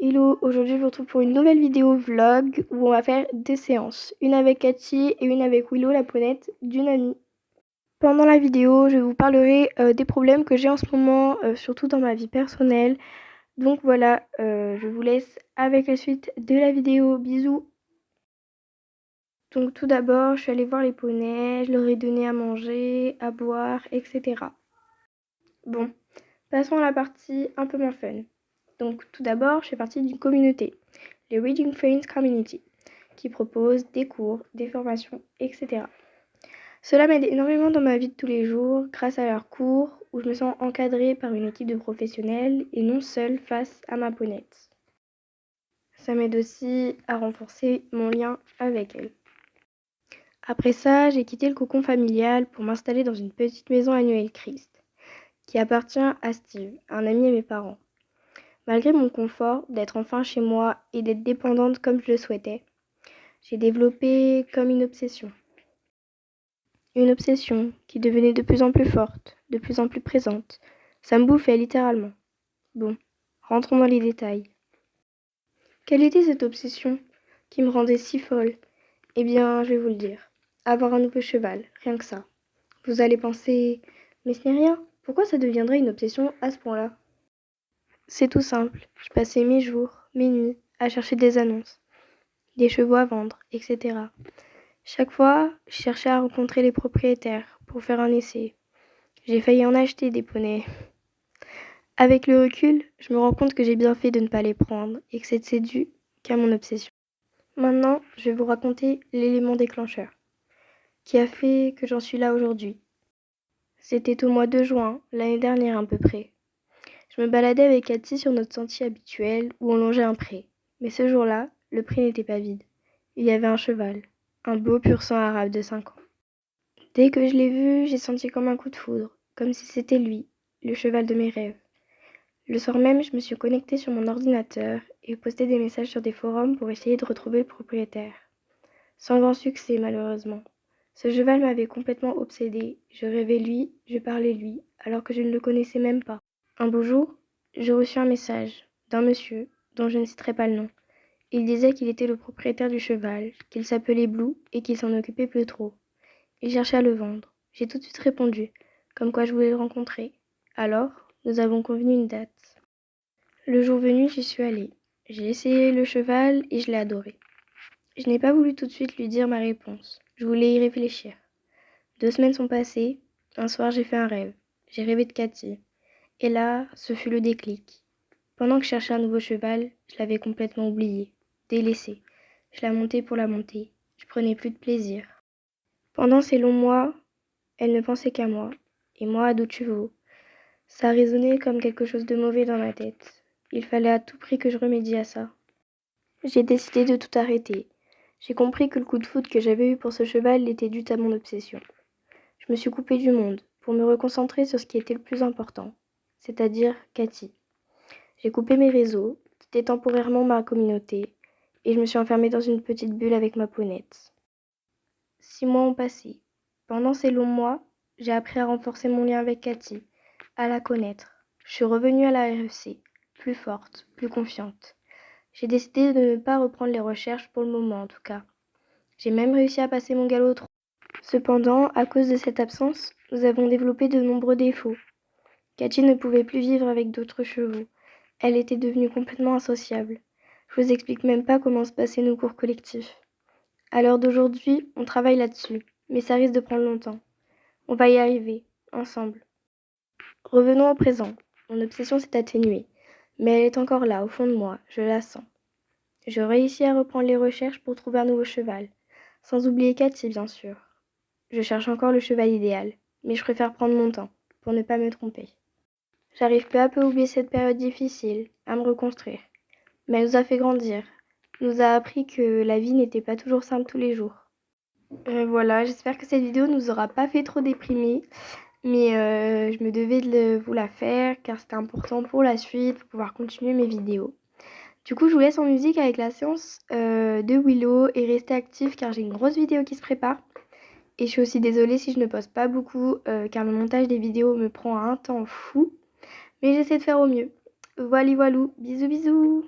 Hello, aujourd'hui je vous retrouve pour une nouvelle vidéo vlog où on va faire deux séances, une avec Cathy et une avec Willow, la ponette d'une amie. Pendant la vidéo, je vous parlerai des problèmes que j'ai en ce moment, surtout dans ma vie personnelle. Donc voilà, je vous laisse avec la suite de la vidéo. Bisous. Donc tout d'abord, je suis allée voir les poneys, je leur ai donné à manger, à boire, etc. Bon, passons à la partie un peu moins fun. Donc tout d'abord, je fais partie d'une communauté, les Reading Friends Community, qui propose des cours, des formations, etc. Cela m'aide énormément dans ma vie de tous les jours grâce à leurs cours où je me sens encadrée par une équipe de professionnels et non seule face à ma ponette. Ça m'aide aussi à renforcer mon lien avec elle. Après ça, j'ai quitté le cocon familial pour m'installer dans une petite maison à Noël-Christ, qui appartient à Steve, un ami à mes parents. Malgré mon confort d'être enfin chez moi et d'être dépendante comme je le souhaitais, j'ai développé comme une obsession. Une obsession qui devenait de plus en plus forte, de plus en plus présente. Ça me bouffait littéralement. Bon, rentrons dans les détails. Quelle était cette obsession qui me rendait si folle? Eh bien, je vais vous le dire. Avoir un nouveau cheval, rien que ça. Vous allez penser, mais ce n'est rien. Pourquoi ça deviendrait une obsession à ce point-là? C'est tout simple. Je passais mes jours, mes nuits à chercher des annonces, des chevaux à vendre, etc. Chaque fois, je cherchais à rencontrer les propriétaires pour faire un essai. J'ai failli en acheter des poneys. Avec le recul, je me rends compte que j'ai bien fait de ne pas les prendre et que c'est dû qu'à mon obsession. Maintenant, je vais vous raconter l'élément déclencheur qui a fait que j'en suis là aujourd'hui. C'était au mois de juin, l'année dernière à peu près. Je me baladais avec Cathy sur notre sentier habituel où on longeait un pré. Mais ce jour-là, le pré n'était pas vide. Il y avait un cheval, un beau pur sang arabe de 5 ans. Dès que je l'ai vu, j'ai senti comme un coup de foudre, comme si c'était lui, le cheval de mes rêves. Le soir même, je me suis connectée sur mon ordinateur et posté des messages sur des forums pour essayer de retrouver le propriétaire. Sans grand succès, malheureusement. Ce cheval m'avait complètement obsédée. Je rêvais lui, je parlais lui, alors que je ne le connaissais même pas. Un beau jour, j'ai reçu un message d'un monsieur dont je ne citerai pas le nom. Il disait qu'il était le propriétaire du cheval, qu'il s'appelait Blue et qu'il s'en occupait plus trop. Il cherchait à le vendre. J'ai tout de suite répondu, comme quoi je voulais le rencontrer. Alors, nous avons convenu une date. Le jour venu, j'y suis allée. J'ai essayé le cheval et je l'ai adoré. Je n'ai pas voulu tout de suite lui dire ma réponse. Je voulais y réfléchir. 2 semaines sont passées. Un soir, j'ai fait un rêve. J'ai rêvé de Cathy. Et là, ce fut le déclic. Pendant que je cherchais un nouveau cheval, je l'avais complètement oublié, délaissé. Je la montais pour la monter. Je prenais plus de plaisir. Pendant ces longs mois, elle ne pensait qu'à moi, et moi à d'autres chevaux. Ça résonnait comme quelque chose de mauvais dans ma tête. Il fallait à tout prix que je remédie à ça. J'ai décidé de tout arrêter. J'ai compris que le coup de foudre que j'avais eu pour ce cheval était dû à mon obsession. Je me suis coupée du monde pour me reconcentrer sur ce qui était le plus important, c'est-à-dire Cathy. J'ai coupé mes réseaux, quitté temporairement ma communauté, et je me suis enfermée dans une petite bulle avec ma ponette. 6 mois ont passé. Pendant ces longs mois, j'ai appris à renforcer mon lien avec Cathy, à la connaître. Je suis revenue à la REC, plus forte, plus confiante. J'ai décidé de ne pas reprendre les recherches pour le moment en tout cas. J'ai même réussi à passer mon galop 3. Cependant, à cause de cette absence, nous avons développé de nombreux défauts. Cathy ne pouvait plus vivre avec d'autres chevaux. Elle était devenue complètement insociable. Je vous explique même pas comment se passaient nos cours collectifs. À l'heure d'aujourd'hui, on travaille là-dessus, mais ça risque de prendre longtemps. On va y arriver, ensemble. Revenons au présent. Mon obsession s'est atténuée, mais elle est encore là, au fond de moi, je la sens. Je réussis à reprendre les recherches pour trouver un nouveau cheval, sans oublier Cathy, bien sûr. Je cherche encore le cheval idéal, mais je préfère prendre mon temps, pour ne pas me tromper. J'arrive peu à peu à oublier cette période difficile, à me reconstruire. Mais elle nous a fait grandir, nous a appris que la vie n'était pas toujours simple tous les jours. Voilà, j'espère que cette vidéo ne nous aura pas fait trop déprimer, mais je me devais de vous la faire car c'était important pour la suite, pour pouvoir continuer mes vidéos. Du coup, je vous laisse en musique avec la séance de Willow et restez actifs car j'ai une grosse vidéo qui se prépare. Et je suis aussi désolée si je ne poste pas beaucoup car le montage des vidéos me prend un temps fou. Mais j'essaie de faire au mieux. Voilà, bisous bisous.